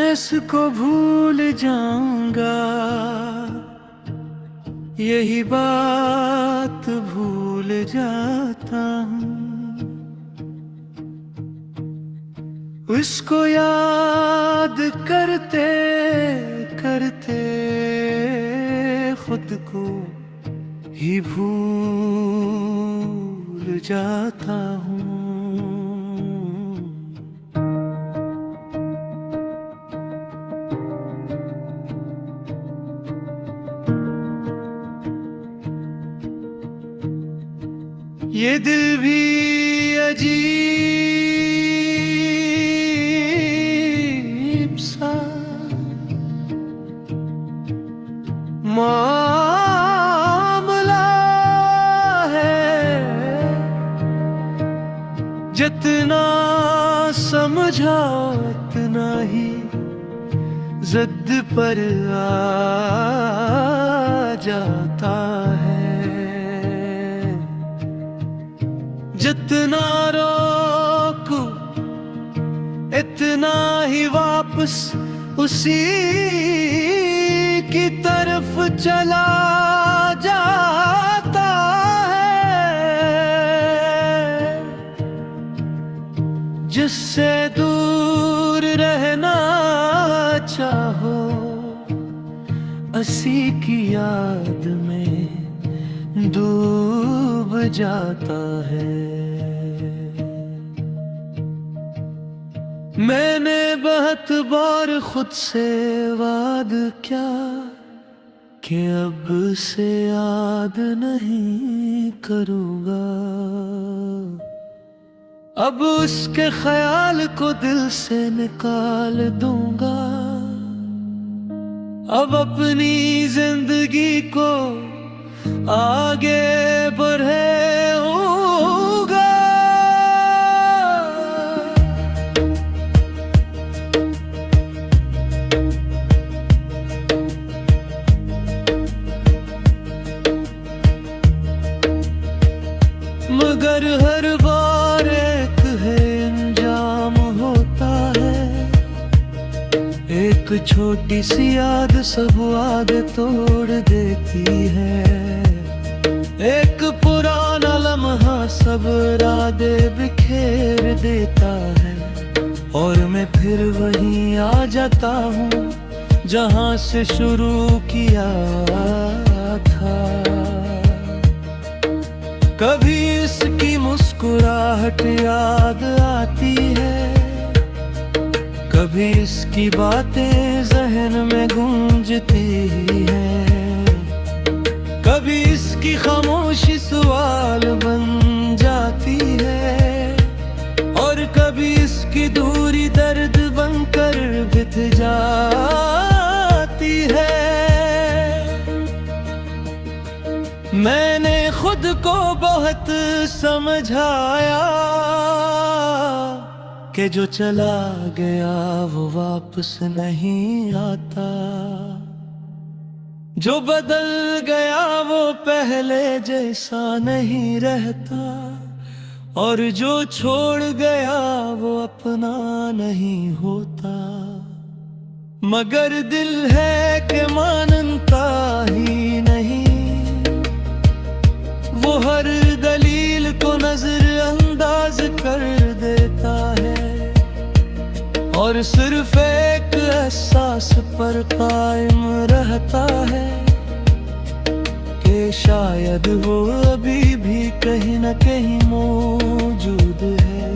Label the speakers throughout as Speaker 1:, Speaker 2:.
Speaker 1: इसको भूल जाऊंगा, यही बात भूल जाता हूँ। उसको याद करते करते खुद को ही भूल जाता हूँ। ये दिल भी अजीब सा मामला है, जितना समझा उतना ही ज़िद पर आ जाता है। जितना रोको इतना ही वापस उसी की तरफ चला जाता है। जिससे दूर रहना चाहो उसी की याद में डूब जाता है। मैंने बहुत बार खुद से वाद किया कि अब से याद नहीं करूँगा। अब उसके ख्याल को दिल से निकाल दूंगा। अब अपनी जिंदगी को आगे बढ़ाऊंगा। मगर हर बार एक है अंजाम होता है। एक छोटी सी याद सब आगे तोड़ देती है। एक पुराना लम्हा सब रादे बिखेर देता है। और मैं फिर वहीं आ जाता हूँ जहाँ से शुरू किया था। कभी इसकी मुस्कुराहट याद आती है, कभी इसकी बातें जहन में गूंजती हैं, कभी इसकी खामोशी सवाल बन जाती है, और कभी इसकी दूरी दर्द बनकर बिथ जाती है। मैंने खुद को बहुत समझाया कि जो चला गया वो वापस नहीं आता। जो बदल गया वो पहले जैसा नहीं रहता, और जो छोड़ गया वो अपना नहीं होता। मगर दिल है कि मानता ही नहीं, वो हर दलील को नजरअंदाज कर देता है, और सिर्फ एक एहसास पर कायम रहता है कि शायद वो अभी भी कहीं न कहीं मौजूद है।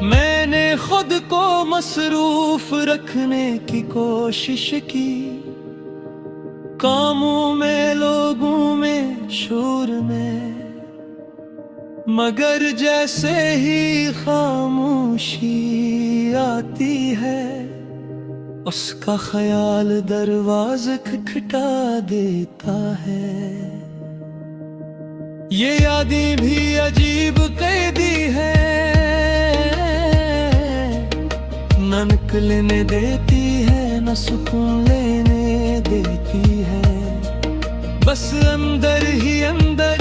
Speaker 1: मैंने खुद को मसरूफ रखने की कोशिश की, कामों में, लोगों में, शोर में, मगर जैसे ही खामोशी आती है उसका ख्याल दरवाज़े खटखटा देता है। ये यादें भी अजीब कैदी है, न निकलने देती है न सुकून लेने देती है। बस अंदर ही अंदर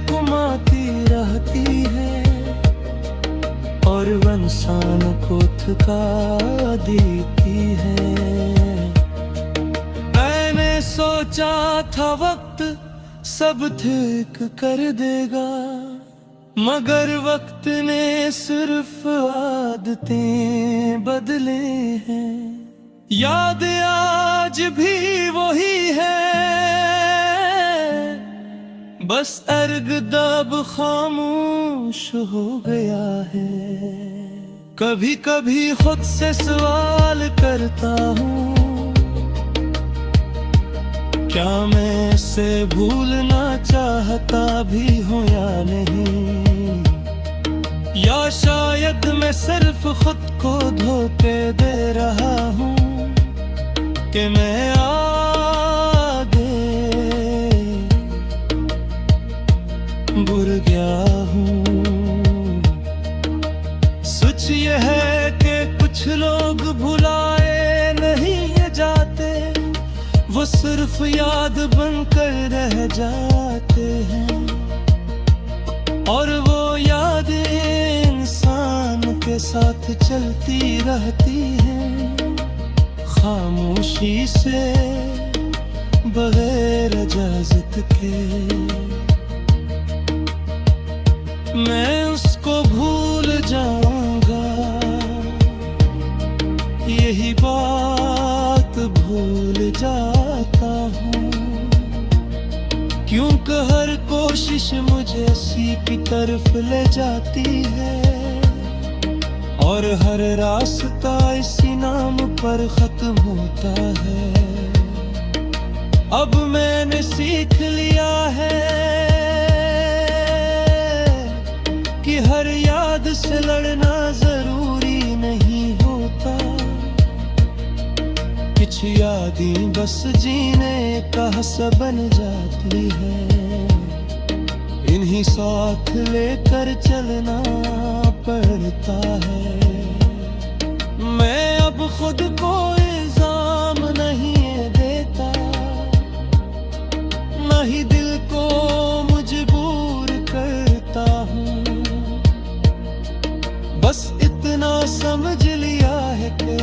Speaker 1: घुमाती रहती है, और इंसान धोखा देती है। मैंने सोचा था वक्त सब ठीक कर देगा, मगर वक्त ने सिर्फ आदतें बदले हैं। याद आज भी वही है, बस अर्ग-दब खामोश हो गया है। कभी कभी खुद से सवाल करता हूँ, क्या मैं इसे भूलना चाहता भी हूँ या नहीं, या शायद मैं सिर्फ खुद को धोखे दे रहा हूँ कि मैं आगे बढ़ गया हूँ। सच ये है कि कुछ लोग भुलाए नहीं जाते, वो सिर्फ याद बनकर रह जाते हैं। और वो यादें इंसान के साथ चलती रहती हैं, खामोशी से, बगैर इजाजत के। मैं उसको भूल जाऊंगा, यही बात भूल जाता हूँ, क्योंकि हर कोशिश मुझे उसी की तरफ ले जाती है, और हर रास्ता इसी नाम पर खत्म होता है। अब मैंने सीख लिया है कि हर याद से लड़ना जरूरी नहीं होता, कुछ यादें बस जीने का हिस्सा बन जाती है, इन्हीं साथ लेकर चलना पड़ता है। मैं अब खुद को इल्जाम नहीं देता, न ही दिल को मजबूर करता हूँ, बस इतना समझ लिया है कि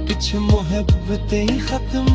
Speaker 1: कुछ मोहब्बतें खत्म